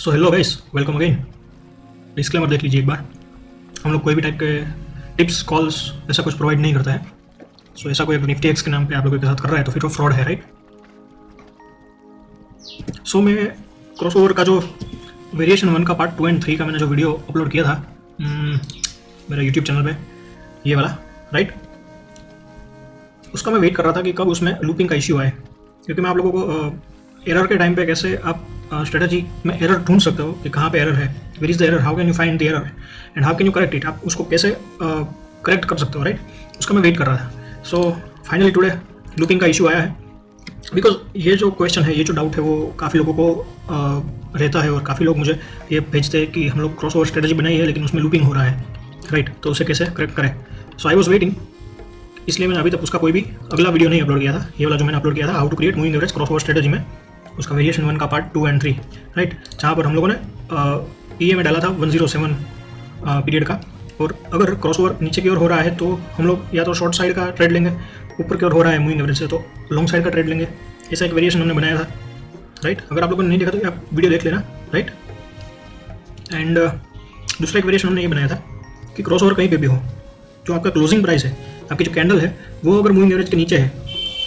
So hello guys, welcome again. Disclaimer देख लीजिए एक बार। हम लोग कोई भी टाइप के टिप्स कॉल्स ऐसा कुछ प्रोवाइड नहीं करता है। सो ऐसा कोई निफ्टी एक्स के नाम पे आप लोगों के साथ कर रहा है तो फिर वो फ्रॉड है, राइट। सो मैं क्रॉसओवर का जो वेरिएशन 1 का पार्ट 2 एंड 3 का मैंने जो वीडियो अपलोड किया था मेरा यूट्यूब चैनल पे, ये वाला, राइट, उसका मैं वेट कर रहा था कि कब उसमें लूपिंग का इश्यू आए, क्योंकि मैं आप लोगों को एरर के टाइम पे कैसे आप स्ट्रेटजी में एरर ढूंढ सकते हो कि कहाँ पे एरर है, where is the error, how can you find the error and how can you correct it, आप उसको कैसे करेक्ट कर सकते हो, राइट। उसका मैं वेट कर रहा था। सो फाइनली टुडे लूपिंग का इशू आया है, बिकॉज ये जो क्वेश्चन है, ये जो डाउट है, वो काफ़ी लोगों को रहता है और काफ़ी लोग मुझे ये भेजते हैं कि हम लोग क्रॉस ओवर स्ट्रेटजी बनाई है लेकिन उसमें लूपिंग हो रहा है, राइट, तो उसे कैसे करेक्ट करें। सो आई वॉज वेटिंग, इसलिए मैंने अभी तक उसका कोई भी अगला वीडियो नहीं अपलोड किया था। ये वाला जो मैंने अपलोड किया था, how to create moving average cross over strategy में, उसका वेरिएशन 1 का पार्ट 2 एंड 3, राइट, जहाँ पर हम लोगों ने ई में डाला था 107 पीरियड का। और अगर क्रॉस ओवर नीचे की ओर हो रहा है तो हम लोग या तो शॉर्ट साइड का ट्रेड लेंगे, ऊपर की ओर हो रहा है मूविंग एवरेज से तो लॉन्ग साइड का ट्रेड लेंगे। ऐसा एक वेरिएशन हमने बनाया था, राइट। अगर आप लोगों ने नहीं देखा तो आप वीडियो देख लेना, राइट। एंड दूसरा एक वेरिएशन हमने ये बनाया था कि क्रॉस ओवर कहीं पे भी हो, जो आपका क्लोजिंग प्राइस है, आपकी जो कैंडल है, वो अगर मूविंग एवरेज के नीचे है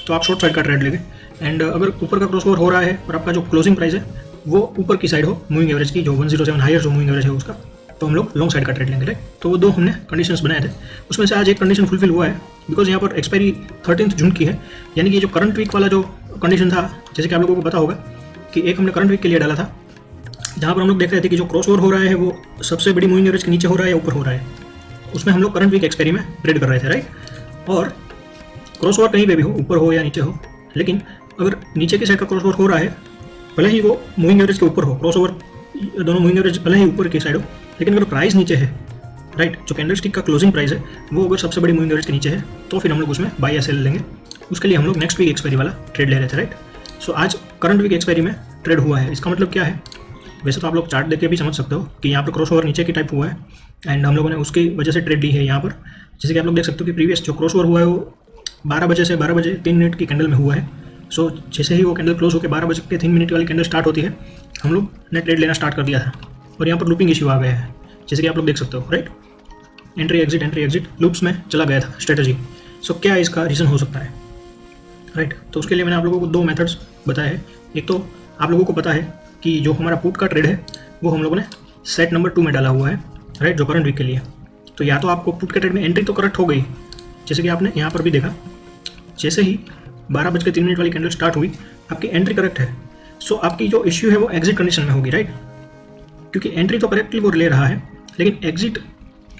तो आप शॉर्ट साइड का ट्रेड लेंगे। एंड अगर ऊपर का क्रॉस ओवर हो रहा है और आपका जो क्लोजिंग प्राइस है वो ऊपर की साइड हो मूविंग एवरेज की, जो 107 हायर जो मूविंग एवरेज है उसका, तो हम लोग लॉन्ग साइड का ट्रेड लेंगे, राइट। तो वो दो हमने कंडीशंस बनाए थे, उसमें से आज एक कंडीशन फुलफिल हुआ है, बिकॉज यहाँ पर एक्सपायरी 13 जून की है, यानी कि जो करंट वीक वाला जो कंडीशन था, जैसे कि आप लोगों को पता होगा कि एक हमने करंट वीक के लिए डाला था, जहाँ पर हम लोग देख रहे थे कि जो क्रॉस ओवर हो रहा है वो सबसे बड़ी मूविंग एवरेज के नीचे हो रहा है या ऊपर हो रहा है, उसमें हम लोग करंट वीक एक्सपायरी में ट्रेड कर रहे थे, राइट। और क्रॉस ओवर कहीं पे भी हो, ऊपर हो या नीचे हो, लेकिन अगर नीचे की साइड का क्रॉस ओवर हो रहा है, भले ही वो मूविंग एवरेज के ऊपर हो, क्रॉस ओवर दोनों मूविंग एवरेज भले ही ऊपर की साइड हो, लेकिन अगर प्राइस नीचे है, राइट, जो कैंडल स्टिक का क्लोजिंग प्राइस है वो अगर सबसे बड़ी मूविंग एवरेज के नीचे है, तो फिर हम लोग उसमें बाय या सेल लेंगे। उसके लिए हम लोग नेक्स्ट वीक एक्सपायरी वाला ट्रेड ले रहे थे, राइट। सो आज करंट वीक एक्सपायरी में ट्रेड हुआ है। इसका मतलब क्या है, वैसे तो आप लोग चार्ट देख के भी समझ सकते हो कि यहाँ पर क्रॉस ओवर नीचे की टाइप हुआ है एंड हम लोगों ने उसकी वजह से ट्रेड ली है यहाँ पर। जैसे कि आप लोग देख सकते हो कि प्रीवियस जो क्रॉस ओवर हुआ है वो 12 बजे से 12 बजे 3 मिनट की कैंडल में हुआ है। सो जैसे ही वो कैंडल क्लोज होकर 12 बजे के 3 मिनट वाली कैंडल स्टार्ट होती है, हम लोग ने ट्रेड लेना स्टार्ट कर दिया था और यहाँ पर लूपिंग इश्यू आ गया है, जैसे कि आप लोग देख सकते हो, राइट। एंट्री एग्जिट लूप्स में चला गया था स्ट्रेटजी। सो क्या इसका रीज़न हो सकता है, राइट। तो उसके लिए मैंने आप लोगों को 2 मेथड्स बताए हैं। एक तो आप लोगों को पता है कि जो हमारा पुट का ट्रेड है वो हम लोगों ने सेट नंबर 2 में डाला हुआ है, राइट, जो करंट वीक के लिए। तो या तो आपको पुट के ट्रेड में एंट्री तो करेक्ट हो गई, जैसे कि आपने यहाँ पर भी देखा, जैसे ही 12 बज के 3 मिनट वाली कैंडल स्टार्ट हुई आपकी एंट्री करेक्ट है। सो आपकी जो इश्यू है वो एग्जिट कंडीशन में होगी, राइट, क्योंकि एंट्री तो करेक्टली वो ले रहा है लेकिन एग्जिट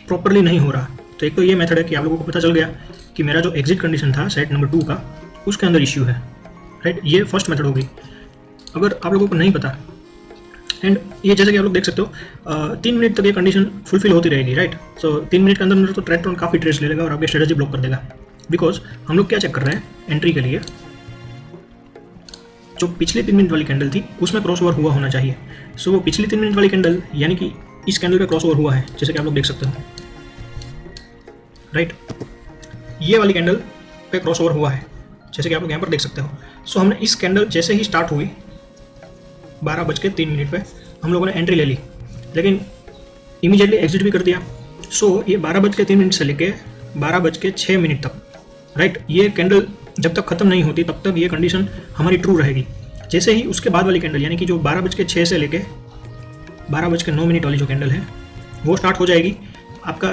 प्रॉपरली नहीं हो रहा। तो एक तो ये मेथड है कि आप लोगों को पता चल गया कि मेरा जो एग्जिट कंडीशन था सेट नंबर 2 का, उसके अंदर इश्यू है, राइट। ये फर्स्ट मेथड होगी। अगर आप लोगों को नहीं पता, एंड ये जैसे कि आप लोग देख सकते हो 3 मिनट तक ये कंडीशन फुलफिल होती रहेगी, राइट। सो 3 मिनट के अंदर तो ट्रेड काफ़ी ट्रेड्स ले लेगा और आपकी स्ट्रेटजी ब्लॉक कर देगा, बिकॉज हम लोग क्या चेक कर रहे हैं एंट्री के लिए, जो पिछली 3 मिनट वाली कैंडल थी उसमें क्रॉस ओवर हुआ होना चाहिए। सो वो पिछली 3 मिनट वाली कैंडल यानी कि इस कैंडल पे क्रॉस ओवर हुआ है, जैसे कि आप लोग देख सकते हो, राइट। ये वाली कैंडल पे क्रॉस ओवर हुआ है, जैसे कि आप लोग यहाँ पर देख सकते हो। सो हमने इस कैंडल जैसे ही स्टार्ट हुई 12 बज के 3 मिनट पे हम लोगों ने एंट्री ले ली, लेकिन इमीडिएटली एग्जिट भी कर दिया। सो ये 12 बज के 3 मिनट से लेके 12 बज के 6 मिनट तक, राइट, ये कैंडल जब तक खत्म नहीं होती तब तक ये कंडीशन हमारी ट्रू रहेगी। जैसे ही उसके बाद वाली कैंडल यानी कि जो 12 बज के 6 से लेके 12 बज के 9 मिनट वाली जो कैंडल है वो स्टार्ट हो जाएगी, आपका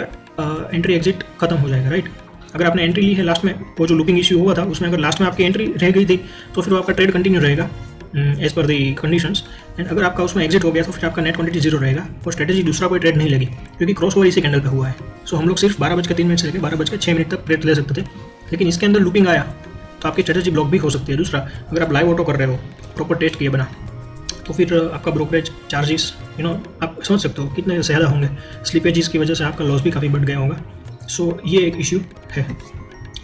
एंट्री एग्जिट खत्म हो जाएगा, राइट। अगर आपने एंट्री ली है लास्ट में, वो जो लूपिंग इश्यू हुआ था उसमें अगर लास्ट में आपकी एंट्री रह गई थी तो फिर वो आपका ट्रेड कंटिन्यू रहेगा as per the conditions. And अगर आपका उसमें एग्जिट हो गया तो फिर आपका नेट क्वांटिटी 0 रहेगा और स्ट्रेटजी दूसरा कोई ट्रेड नहीं लगी, क्योंकि क्रॉस ओवर इसी कैंडल पे हुआ है। सो हम लोग सिर्फ 12 बज के 3 मिनट से लेकर 12 बज के 6 मिनट तक ट्रेड ले सकते थे, लेकिन इसके अंदर लूपिंग आया तो आपकी स्ट्रेटजी ब्लॉक भी हो सकती है। दूसरा, अगर आप लाइव ऑटो कर रहे हो प्रॉपर टेस्ट किए बना, तो फिर आपका ब्रोकरेज चार्जेस आप समझ सकते हो कितने ज़्यादा होंगे, स्लिपेजेस की वजह से आपका लॉस भी काफ़ी बढ़ गया होगा। सो ये एक इशू है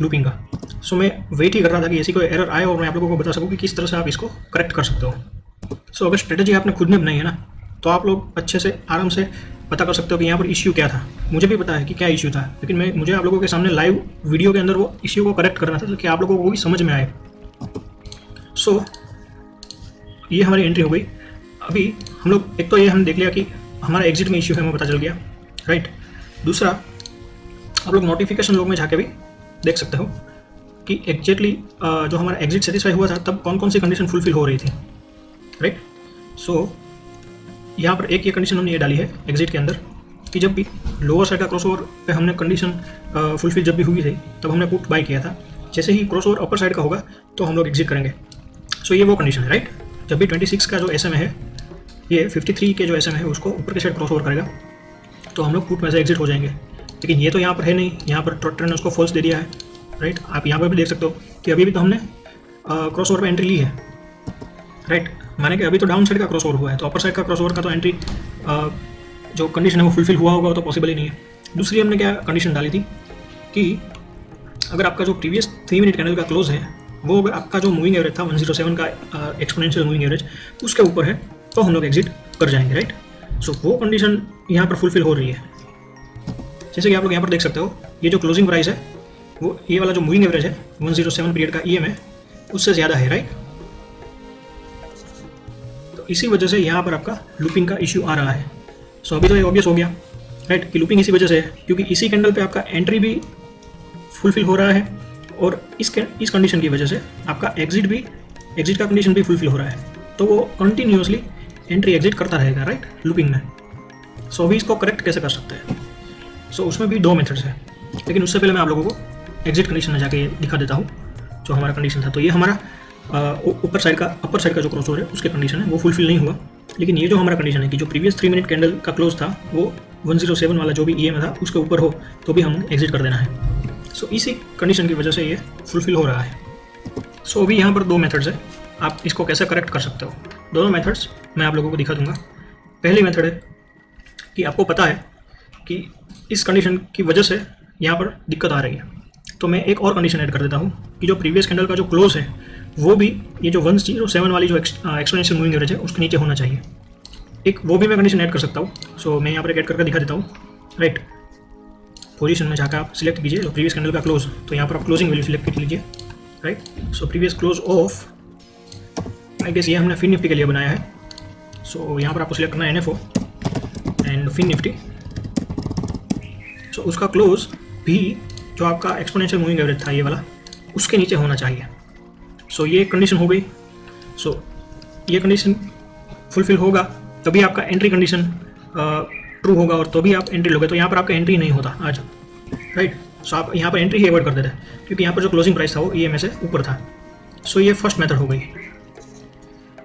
लूपिंग का। सो मैं वेट ही कर रहा था कि ऐसी कोई एरर आए और मैं आप लोगों को बता सकूँ कि किस तरह से आप इसको करेक्ट कर सकते हो। सो अगर स्ट्रेटजी आपने खुद में बनाई है ना, तो आप लोग अच्छे से आराम से पता कर सकते हो कि यहाँ पर इश्यू क्या था। मुझे भी पता है कि क्या इश्यू था, लेकिन मुझे आप लोगों के सामने लाइव वीडियो के अंदर वो इश्यू को करेक्ट करना था ताकि आप लोगों को भी समझ में आए। सो ये हमारी एंट्री हो गई अभी हम लोग एक तो ये हम देख लिया कि हमारा एग्जिट में इश्यू है, हमें पता चल गया, राइट। दूसरा, आप लोग नोटिफिकेशन लॉग में जाके भी देख सकते हो कि एग्जैक्टली जो हमारा एग्जिट सेटिस्फाई हुआ था तब कौन कौन सी कंडीशन फुलफिल हो रही थी, राइट। सो यहाँ पर एक ये कंडीशन हमने ये डाली है एग्जिट के अंदर कि जब भी लोअर साइड का क्रॉसओवर पे हमने कंडीशन फुलफिल जब भी हुई थी तब हमने पुट बाय किया था। जैसे ही क्रॉसओवर अपर साइड का होगा तो हम लोग एग्जिट करेंगे। सो ये वो कंडीशन है, राइट। जब भी 26 का जो एसएम है, ये 53 के जो एसएम है उसको ऊपर के साइड क्रॉसओवर करेगा तो हम लोग पुट में से एग्जिट हो जाएंगे। लेकिन ये तो यहाँ पर है नहीं, यहाँ पर ट्रैक्टर ने उसको फॉल्स दे दिया है, राइट। आप यहाँ पर भी देख सकते हो कि अभी भी तो हमने क्रॉसओवर पे एंट्री ली है, राइट। माने कि अभी तो डाउन साइड का क्रॉसओवर हुआ है, तो अपर साइड का क्रॉसओवर का तो एंट्री जो कंडीशन है वो फुलफिल हुआ होगा, वो तो पॉसिबल ही नहीं है। दूसरी हमने क्या कंडीशन डाली थी कि अगर आपका जो प्रीवियस 3 मिनट कैंडल का क्लोज है वो अगर आपका जो मूविंग एवरेज था 107 का एक्सपोनेंशियल मूविंग एवरेज उसके ऊपर है तो हम लोग एग्जिट कर जाएंगे, राइट। सो वो कंडीशन यहाँ पर फुलफिल हो रही है। जैसे कि आप लोग यहाँ पर देख सकते हो, ये जो क्लोजिंग प्राइस है वो ये वाला जो मूविंग एवरेज है 107 पीरियड का EM है उससे ज़्यादा है, राइट। तो इसी वजह से यहाँ पर आपका लूपिंग का इश्यू आ रहा है। सो अभी तो ये ऑब्वियस हो गया, राइट, कि लूपिंग इसी वजह से है क्योंकि इसी कैंडल पे आपका एंट्री भी फुलफिल हो रहा है और इस कंडीशन की वजह से आपका एग्जिट का कंडीशन भी फुलफिल हो रहा है, तो वो कंटिन्यूसली एंट्री एग्जिट करता रहेगा, राइट, लूपिंग में। सो अभी इसको करेक्ट कैसे कर सकते हैं? सो उसमें भी 2 मेथड्स हैं, लेकिन उससे पहले मैं आप लोगों को एग्जिट कंडीशन में जाके दिखा देता हूँ जो हमारा कंडीशन था। तो ये हमारा अपर साइड का जो क्रॉसओवर है उसके कंडीशन है वो फुलफिल नहीं हुआ। लेकिन ये जो हमारा कंडीशन है कि जो प्रीवियस 3 मिनट कैंडल का क्लोज था वो 107 वाला जो भी EM था उसके ऊपर हो तो भी हम एग्जिट कर देना है। सो इसी कंडीशन की वजह से ये फुलफिल हो रहा है। सो अभी यहाँ पर 2 मेथड्स है, आप इसको कैसे करेक्ट कर सकते हो। दोनों मेथड्स मैं आप लोगों को दिखा दूंगा। पहली मेथड है कि आपको पता है कि इस कंडीशन की वजह से यहाँ पर दिक्कत आ रही है, तो मैं एक और कंडीशन ऐड कर देता हूँ कि जो प्रीवियस कैंडल का जो क्लोज है वो भी ये जो 107 वाली जो एक्सपोनेंशियल मूविंग एवरेज है उसके नीचे होना चाहिए। एक वो भी मैं कंडीशन ऐड कर सकता हूँ। सो मैं यहाँ पर ऐड करके दिखा देता हूँ, राइट। पोजीशन में जाकर आप सिलेक्ट कीजिए जो प्रीवियस कैंडल का क्लोज, तो यहाँ पर आप क्लोजिंग वैल्यू सिलेक्ट कर लीजिए, right. So previous close of, I guess ये हमने फिन निफ्टी के लिए बनाया है। सो यहाँ पर आपको सिलेक्ट करना है NFO एंड फिन निफ्टी। सो उसका क्लोज भी जो आपका एक्सपोनेंशियल मूविंग एवरेज था ये वाला उसके नीचे होना चाहिए। सो ये कंडीशन हो गई। सो ये कंडीशन फुलफिल होगा तभी आपका एंट्री कंडीशन ट्रू होगा और तो भी आप एंट्री लोगे। तो यहाँ पर आपका एंट्री नहीं होता आज, राइट। सो आप यहाँ पर एंट्री ही अवॉइड कर देते क्योंकि यहाँ पर जो क्लोजिंग प्राइस था वो EM से ऊपर था। सो ये फर्स्ट मेथड हो गई।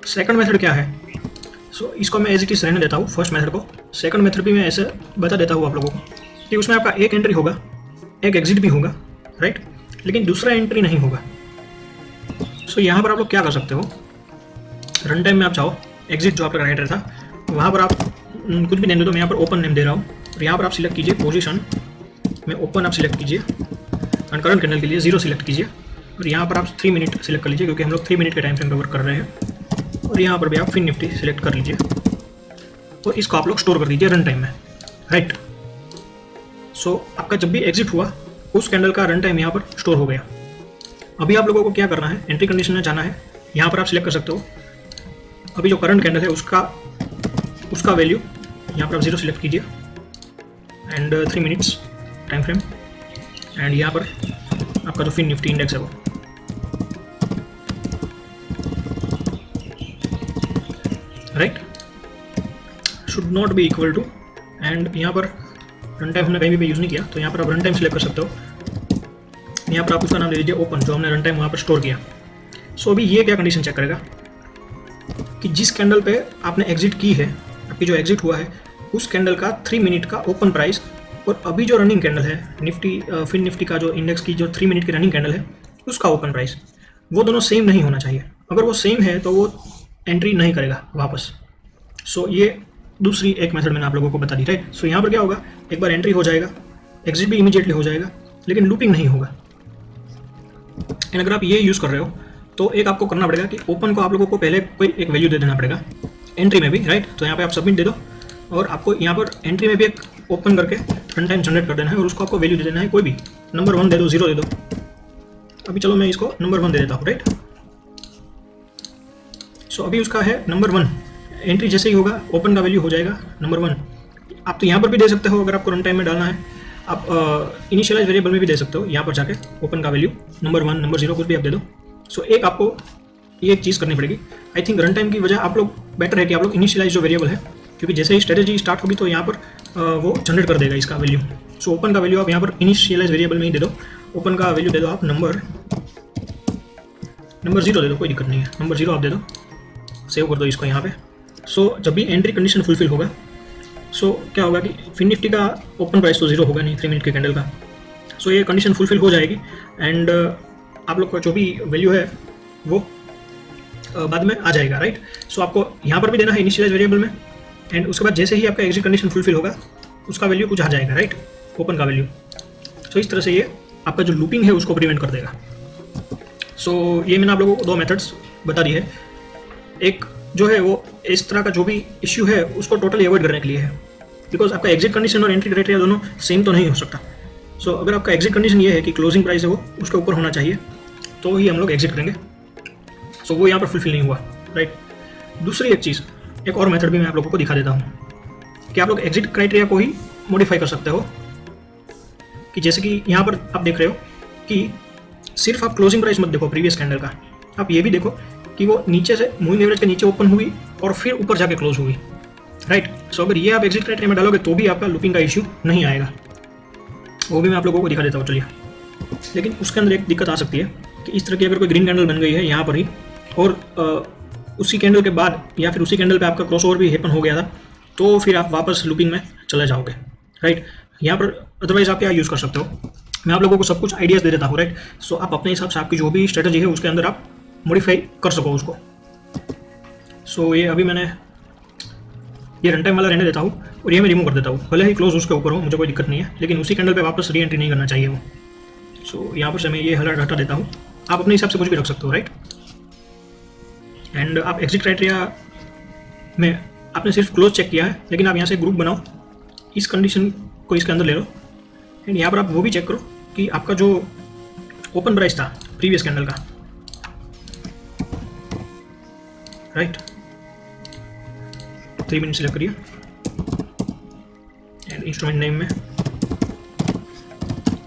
सेकंड मेथड क्या है? सो इसको मैं एज इट इज रहने देता हूँ फर्स्ट मेथड को। सेकंड मेथड भी मैं ऐसे बता देता हूँ आप लोगों को कि उसमें आपका एक एंट्री होगा, एक एग्जिट भी होगा, राइट, लेकिन दूसरा एंट्री नहीं होगा। सो यहाँ पर आप लोग क्या कर सकते हो, रन टाइम में आप चाहो एग्जिट जो आपका राइटर था वहाँ पर आप कुछ भी नेम दे दो। मैं यहाँ पर ओपन नेम दे रहा हूँ और यहाँ पर आप सिलेक्ट कीजिए पोजीशन में ओपन आप सिलेक्ट कीजिए एंड करंट कैंडल के लिए 0 सिलेक्ट कीजिए और यहाँ पर आप 3 मिनट सिलेक्ट कर लीजिए क्योंकि हम लोग 3 मिनट के टाइम फ्रेम पे वर्क कर रहे हैं। और यहाँ पर भी आप फिन निफ्टी सिलेक्ट कर लीजिए और इसको आप लोग स्टोर कर दीजिए रन टाइम में, राइट। सो आपका जब भी एग्जिट हुआ उस कैंडल का रन टाइम यहाँ पर स्टोर हो गया। अभी आप लोगों को क्या करना है, एंट्री कंडीशन में जाना है। यहाँ पर आप सिलेक्ट कर सकते हो अभी जो करंट कैंडल है उसका वैल्यू यहाँ पर आप 0 सिलेक्ट कीजिए and 3 minutes time frame and यहाँ पर आपका जो फिन निफ्टी इंडेक्स है वो, right, should not be equal to and यहाँ पर रन टाइम हमने कहीं भी यूज़ नहीं किया तो यहाँ पर आप रन टाइम सिलेक्ट कर सकते हो। यहाँ पर आप उसका नाम ले लीजिए ओपन, जो हमने रन टाइम वहाँ पर स्टोर किया। सो अभी ये क्या कंडीशन चेक करेगा कि जिस कैंडल पे आपने एग्जिट की है, आपकी जो एग्जिट हुआ है उस कैंडल का 3 मिनट का ओपन प्राइस और अभी जो रनिंग कैंडल है निफ्टी फिन निफ्टी का जो इंडेक्स की जो 3 मिनट की रनिंग कैंडल है उसका ओपन प्राइस, वो दोनों सेम नहीं होना चाहिए। अगर वो सेम है तो वो एंट्री नहीं करेगा वापस। सो ये दूसरी एक मेथड मैंने आप लोगों को बता दी, राइट। सो यहाँ पर क्या होगा, एक बार एंट्री हो जाएगा, एग्जिट भी इमीडिएटली हो जाएगा, लेकिन लूपिंग नहीं होगा। एंड अगर आप ये यूज़ कर रहे हो तो एक आपको करना पड़ेगा कि ओपन को आप लोगों को पहले कोई एक वैल्यू दे देना पड़ेगा, एंट्री में भी, राइट। तो यहाँ पे आप सबमिट दे दो और आपको यहाँ पर एंट्री में भी एक ओपन करके रन टाइम जनरेट कर देना है और उसको आपको वैल्यू दे देना है, कोई भी नंबर 1 दे दो, 0 दे दो। अभी चलो मैं इसको नंबर 1 दे देता हूँ, राइट। सो अभी उसका है नंबर 1 एंट्री जैसे ही होगा ओपन का वैल्यू हो जाएगा नंबर 1। आप तो यहाँ पर भी दे सकते हो अगर आपको रन टाइम में डालना है, आप इनिशियलाइज वेरिएबल में भी दे सकते हो, यहाँ पर जाके ओपन का वैल्यू नंबर 1 नंबर 0 कुछ भी आप दे दो। सो एक आपको ये एक चीज़ करनी पड़ेगी। आई थिंक रन टाइम की वजह आप लोग बेटर है कि आप लोग इनिशियलाइज जो वेरिएबल है, क्योंकि जैसे ही स्ट्रेटेजी स्टार्ट होगी तो यहाँ पर वो जनरेट कर देगा इसका वैल्यू। सो ओपन का वैल्यू आप यहाँ पर इनिशियलाइज वेरिएबल में ही दे दो। ओपन का वैल्यू दे दो आप नंबर 0 दे दो, कोई दिक्कत नहीं है, नंबर 0 आप दे दो, सेव कर दो इसको यहाँ पे। सो जब भी एंट्री कंडीशन फुलफिल होगा, सो क्या होगा कि फिन निफ्टी का ओपन प्राइस तो 0 होगा नहीं 3 मिनट के कैंडल का। सो ये कंडीशन फुलफिल हो जाएगी एंड आप लोग का जो भी वैल्यू है वो बाद में आ जाएगा, राइट। सो आपको यहाँ पर भी देना है इनिशियलाइज वेरिएबल में, एंड उसके बाद जैसे ही आपका एग्जिट कंडीशन फुलफिल होगा उसका वैल्यू कुछ आ जाएगा, राइट, ओपन का वैल्यू। सो इस तरह से ये आपका जो लूपिंग है उसको प्रिवेंट कर देगा। सो ये मैंने आप लोगों को 2 मेथड्स बता दी है। एक जो है वो इस तरह का जो भी इश्यू है उसको टोटली अवॉइड करने के लिए है, बिकॉज आपका एग्जिट कंडीशन और एंट्री क्राइटेरिया दोनों सेम तो नहीं हो सकता। सो अगर आपका एग्जिट कंडीशन ये है कि क्लोजिंग प्राइस है वो उसके ऊपर होना चाहिए तो ही हम लोग एग्जिट करेंगे। सो वो यहाँ पर फुलफिल नहीं हुआ, राइट। दूसरी एक चीज़, एक और मेथड भी मैं आप लोगों को दिखा देता हूँ कि आप लोग एग्जिट क्राइटेरिया को ही मॉडिफाई कर सकते हो। कि जैसे कि यहाँ पर आप देख रहे हो कि सिर्फ आप क्लोजिंग प्राइस मत देखो प्रीवियस कैंडल का, आप ये भी देखो कि वो नीचे से मूविंग एवरेज के नीचे ओपन हुई और फिर ऊपर जाके क्लोज हुई, राइट। सो अगर ये आप एग्जिट क्राइटेरिया में डालोगे तो भी आपका लूपिंग का इश्यू नहीं आएगा। वो भी मैं आप लोगों को दिखा देता हूँ, चलिए। लेकिन उसके अंदर एक दिक्कत आ सकती है कि इस तरह की अगर कोई ग्रीन कैंडल बन गई है यहाँ पर ही और उसी कैंडल के बाद या फिर उसी कैंडल पे आपका क्रॉस ओवर भी हैपन हो गया था, तो फिर आप वापस लूपिंग में चले जाओगे, राइट। यहाँ पर अदरवाइज आप क्या यूज़ कर सकते हो, मैं आप लोगों को सब कुछ आइडियाज़ दे देता हूँ, राइट। सो आप अपने हिसाब से आपकी जो भी स्ट्रेटजी है उसके अंदर आप मॉडिफाई कर सको उसको। सो ये अभी मैंने ये रन टाइम वाला रहने देता हूँ और ये मैं रिमूव कर देता हूँ, भले ही क्लोज उसके ऊपर हो, मुझे कोई दिक्कत नहीं है, लेकिन उसी कैंडल पे वापस री एंट्री नहीं करना चाहिए वो। सो यहाँ पर से मैं ये हटा देता हूँ, आप अपने हिसाब से कुछ भी रख सकते हो, राइट। एंड आप एग्जिट क्राइटेरिया में आपने सिर्फ क्लोज चेक किया है, लेकिन आप यहाँ से ग्रुप बनाओ, इस कंडीशन को इसके अंदर ले लो एंड यहाँ पर आप वो भी चेक करो कि आपका जो ओपन प्राइस था प्रीवियस कैंडल का, राइट, 3 मिनट सिलेक्ट करिए एंड इंस्ट्रूमेंट नेम में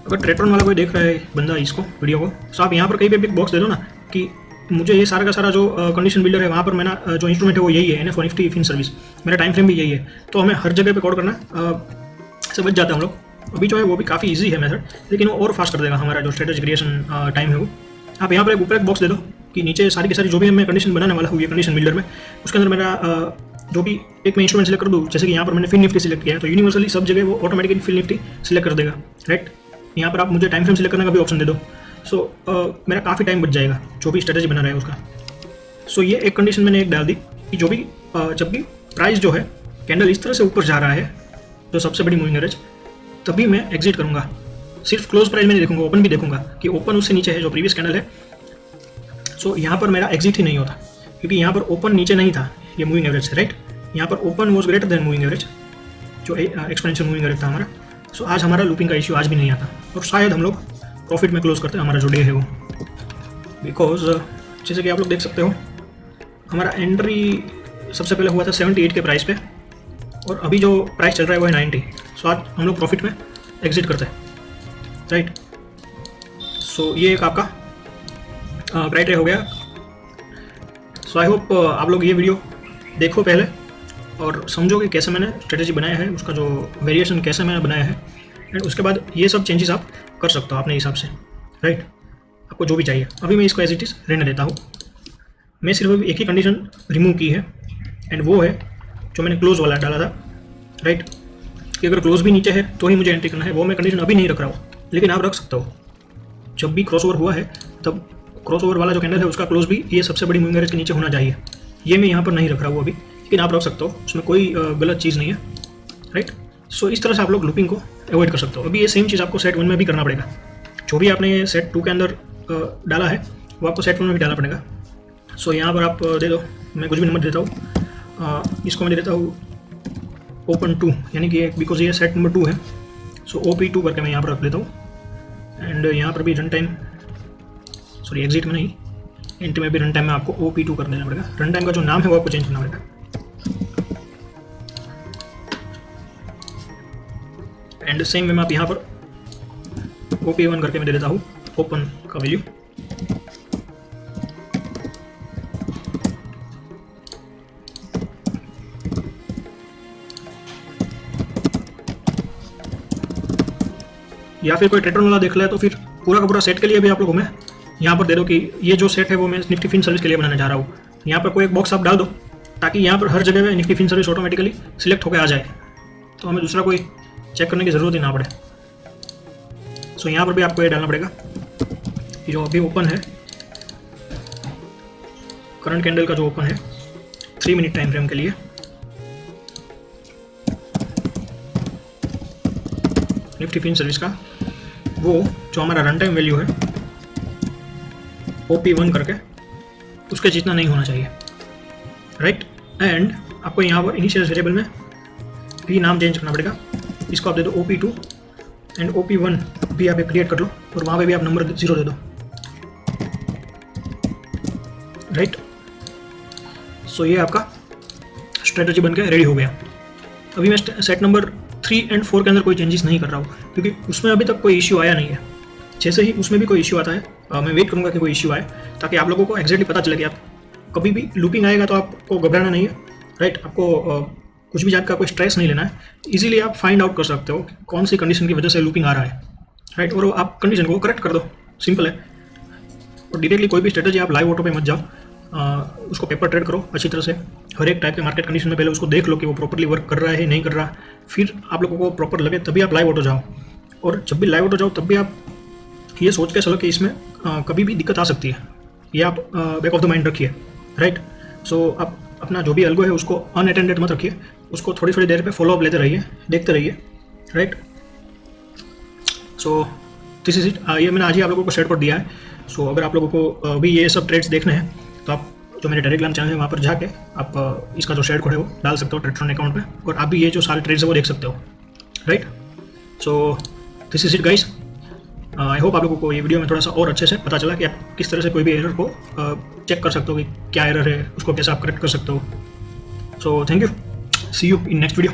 अगर ट्रेटरन वाला कोई देख रहा है बंदा इसको वीडियो को, तो आप यहाँ पर कहीं पे भी बॉक्स दे दो ना कि मुझे ये सारा का सारा जो कंडीशन बिल्डर है वहाँ पर मेरा जो इंस्ट्रूमेंट है वो यही है, NF निफ्टी फिन सर्विस, मेरा टाइम फ्रेम भी यही है। तो हमें हर जगह पे कोड करना से बच जाता है हम लोग। अभी जो है वो भी काफ़ी इजी है मेथड, लेकिन वो और फास्ट कर देगा हमारा जो स्ट्रेटेजी क्रिएशन टाइम है वो। आप यहाँ पर एक ऊपर एक बॉक्स दे दो कि नीचे सारी की सारी जो भी मैं कंडीशन बनाने वाला हूँ ये कंडीशन बिल्डर में, उसके अंदर मेरा जो भी एक मैं इंस्ट्रूमेंट सिलेक्ट कर दूँ, जैसे कि यहाँ पर मैंने फिन निफ्टी सिलेक्ट किया है तो यूनिवर्सली सब जगह वो ऑटोमेटिकली फिन निफ्टी सिलेक्ट कर देगा, राइट। यहाँ पर आप मुझे टाइम फ्रेम सिलेक्ट करने का भी ऑप्शन दे दो। सो मेरा काफ़ी टाइम बच जाएगा जो भी स्ट्रेटेजी बना रहा है उसका। सो ये एक कंडीशन मैंने एक डाल दी कि जो भी जब भी प्राइस जो है कैंडल इस तरह से ऊपर जा रहा है जो सबसे बड़ी मूविंग एवरेज, तभी मैं एग्जिट करूँगा। सिर्फ क्लोज प्राइस में नहीं देखूंगा, ओपन भी देखूंगा कि ओपन उससे नीचे है जो प्रीवियस कैंडल है। सो यहाँ पर मेरा एग्जिट ही नहीं होता क्योंकि यहाँ पर ओपन नीचे नहीं था ये मूविंग एवरेज से, राइट। यहाँ पर open was greater than moving average जो एक्सपोनेंशियल मूविंग एवरेज था हमारा। सो आज हमारा लूपिंग का इश्यू आज भी नहीं आता और शायद हम लोग प्रॉफिट में क्लोज करते हैं हमारा जो डे है वो, बिकॉज जैसे कि आप लोग देख सकते हो हमारा एंट्री सबसे पहले हुआ था 78 के प्राइस पे और अभी जो प्राइस चल रहा है वो है 90। सो आज हम लोग प्रॉफिट में एग्जिट करते हैं, राइट। सो ये एक आपका क्राइटेरिया हो गया। सो आई होप आप लोग ये वीडियो देखो पहले और समझो कि कैसे मैंने स्ट्रेटेजी बनाया है, उसका जो वेरिएशन कैसे मैंने बनाया है, एंड उसके बाद ये सब चेंजेस आप कर सकते हो अपने हिसाब से, राइट। आपको जो भी चाहिए। अभी मैं इसको एज इट इज़ रहने देता हूँ। मैं सिर्फ अभी एक ही कंडीशन रिमूव की है एंड वो है जो मैंने क्लोज वाला डाला था, राइट, कि अगर क्लोज भी नीचे है तो ही मुझे एंट्री करना है। वो मैं कंडीशन अभी नहीं रख रहा हूँ, लेकिन आप रख सकते हो। जब भी क्रॉसओवर हुआ है तब क्रॉसओवर वाला जो कैंडल है उसका क्लोज भी ये सबसे बड़ी मूविंग एवरेज के नीचे होना चाहिए। ये मैं यहाँ पर नहीं रख रहा हूँ अभी, लेकिन आप रख सकते हो, उसमें कोई गलत चीज़ नहीं है, राइट। सो इस तरह से आप लोग लूपिंग को अवॉइड कर सकते हो। अभी ये सेम चीज़ आपको सेट 1 में भी करना पड़ेगा। जो भी आपने सेट 2 के अंदर डाला है वो आपको सेट 1 में भी डालना पड़ेगा। सो यहाँ पर आप दे दो, मैं कुछ भी नंबर देता हूँ, इसको मैं दे देता हूँ ओपन 2, यानी कि बिकॉज ये सेट नंबर 2 है। सो OP2 करके मैं यहाँ पर रख लेता हूँ एंड यहाँ पर भी रन टाइम, सॉरी एग्जिट में नहीं, एंट्री में भी रन टाइम में आपको OP2 कर देना पड़ेगा। रन टाइम का जो नाम है वो आपको चेंज करना पड़ेगा। एंड सेम में आप यहाँ पर OP1 करके मैं दे देता हूँ ओपन का वैल्यू। या फिर कोई ट्रेडर वाला देख ले तो फिर पूरा का पूरा सेट के लिए भी आप लोगों में यहाँ पर दे दो कि ये जो सेट है वो मैं निफ्टी फिन सर्विस के लिए बनाने जा रहा हूँ। यहाँ पर कोई एक बॉक्स आप डाल दो ताकि यहाँ पर हर जगह में Nifty Fin service automatically select होकर आ जाए, तो हमें दूसरा कोई चेक करने की ज़रूरत ही ना पड़े। सो यहाँ पर भी आपको ये डालना पड़ेगा कि जो अभी ओपन है, करंट कैंडल का जो ओपन है 3 मिनट टाइम फ्रेम के लिए, निफ्टी फिन सर्विस का वो जो हमारा रन टाइम वैल्यू है OP1 करके उसके जितना नहीं होना चाहिए, राइट। एंड आपको यहाँ पर इनिशियल वेरिएबल में भी नाम चेंज करना पड़ेगा। इसको आप दे दो OP2 एंड OP1 भी आप क्रिएट कर लो और वहाँ पे भी आप नंबर 0 दे दो, राइट। सो ये आपका स्ट्रेटजी बन के रेडी हो गया। अभी मैं सेट नंबर 3 एंड 4 के अंदर कोई चेंजेस नहीं कर रहा हूँ क्योंकि उसमें अभी तक कोई इश्यू आया नहीं है। जैसे ही उसमें भी कोई इश्यू आता है मैं वेट करूँगा कि कोई इश्यू आए ताकि आप लोगों को एक्जैक्टली पता चले कि आप कभी भी लूपिंग आएगा तो आपको घबराना नहीं है, राइट। आपको कुछ भी जात का कोई स्ट्रेस नहीं लेना है। इजीली आप फाइंड आउट कर सकते हो कौन सी कंडीशन की वजह से लूपिंग आ रहा है, राइट, और आप कंडीशन को करेक्ट कर दो, सिंपल है। और डायरेक्टली कोई भी स्ट्रेटजी आप लाइव ऑटो पे मत जाओ, उसको पेपर ट्रेड करो अच्छी तरह से। हर एक टाइप के मार्केट कंडीशन में पहले उसको देख लो कि वो प्रॉपर्ली वर्क कर रहा है नहीं कर रहा, फिर आप लोगों को प्रॉपर लगे तभी आप लाइव ऑटो जाओ। और जब भी लाइव ऑटो जाओ तब भी आप ये सोच के चलो कि इसमें कभी भी दिक्कत आ सकती है, ये आप बैक ऑफ द माइंड रखिए, राइट। सो आप अपना जो भी अल्गो है उसको अनअटेंडेड मत रखिए, उसको थोड़ी थोड़ी देर पे फॉलो अप लेते रहिए, देखते रहिए, right. So this is it. ये मैंने आज ही आप लोगों को शेयर कर दिया है। सो अगर आप लोगों को अभी ये सब ट्रेड्स देखने हैं तो आप जो मेरे टेलीग्राम चैनल है वहाँ पर जाके आप इसका जो शेयर कोड है वो डाल सकते हो ट्रेडस्टोन अकाउंट पे, और आप भी ये जो सारे ट्रेड्स है वो देख सकते हो, right. So this is it guys. I hope आप लोगों को ये वीडियो में थोड़ा सा और अच्छे से पता चला कि आप किस तरह से कोई भी एरर को चेक कर सकते हो कि क्या एरर है, उसको कैसे आप करेक्ट कर सकते हो। So thank you, see you in next video.